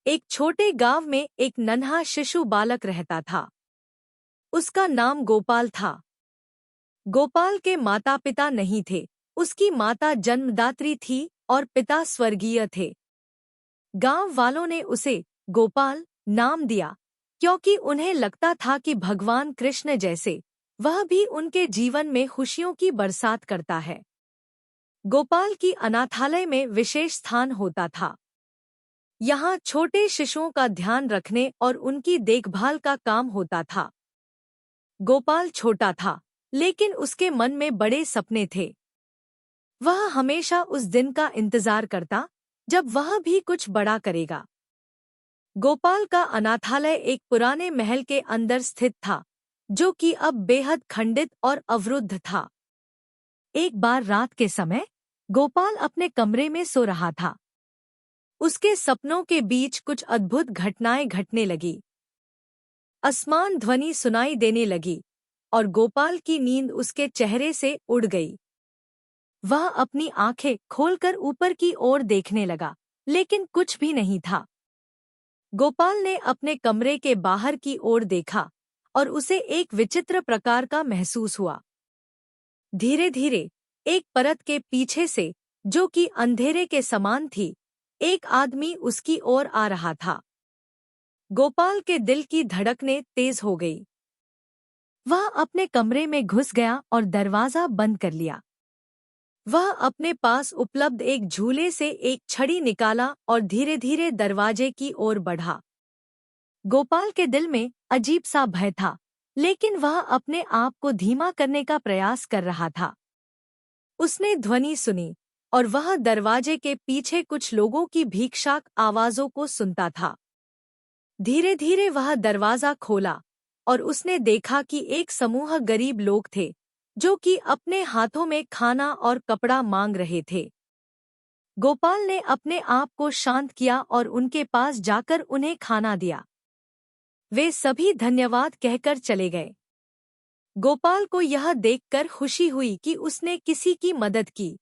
एक छोटे गांव में एक नन्हा शिशु बालक रहता था। उसका नाम गोपाल था। गोपाल के माता पिता नहीं थे। उसकी माता जन्मदात्री थी और पिता स्वर्गीय थे। गांव वालों ने उसे गोपाल नाम दिया क्योंकि उन्हें लगता था कि भगवान कृष्ण जैसे वह भी उनके जीवन में खुशियों की बरसात करता है। गोपाल की अनाथालय में विशेष स्थान होता था। यहाँ छोटे शिशुओं का ध्यान रखने और उनकी देखभाल का काम होता था। गोपाल छोटा था, लेकिन उसके मन में बड़े सपने थे। वह हमेशा उस दिन का इंतजार करता जब वह भी कुछ बड़ा करेगा। गोपाल का अनाथालय एक पुराने महल के अंदर स्थित था, जो कि अब बेहद खंडित और अवरुद्ध था। एक बार रात के समय गोपाल अपने कमरे में सो रहा था। उसके सपनों के बीच कुछ अद्भुत घटनाएं घटने लगी। आसमान ध्वनि सुनाई देने लगी और गोपाल की नींद उसके चेहरे से उड़ गई। वह अपनी आंखें खोलकर ऊपर की ओर देखने लगा, लेकिन कुछ भी नहीं था। गोपाल ने अपने कमरे के बाहर की ओर देखा और उसे एक विचित्र प्रकार का महसूस हुआ। धीरे धीरे एक परत के पीछे से, जो कि अंधेरे के समान थी, एक आदमी उसकी ओर आ रहा था। गोपाल के दिल की धड़कनें तेज हो गई। वह अपने कमरे में घुस गया और दरवाजा बंद कर लिया। वह अपने पास उपलब्ध एक झूले से एक छड़ी निकाला और धीरे धीरे दरवाजे की ओर बढ़ा। गोपाल के दिल में अजीब सा भय था, लेकिन वह अपने आप को धीमा करने का प्रयास कर रहा था। उसने ध्वनि सुनी और वह दरवाजे के पीछे कुछ लोगों की भीक्षाक आवाजों को सुनता था। धीरे धीरे वह दरवाजा खोला और उसने देखा कि एक समूह गरीब लोग थे, जो कि अपने हाथों में खाना और कपड़ा मांग रहे थे। गोपाल ने अपने आप को शांत किया और उनके पास जाकर उन्हें खाना दिया। वे सभी धन्यवाद कहकर चले गए। गोपाल को यह देखकर खुशी हुई कि उसने किसी की मदद की।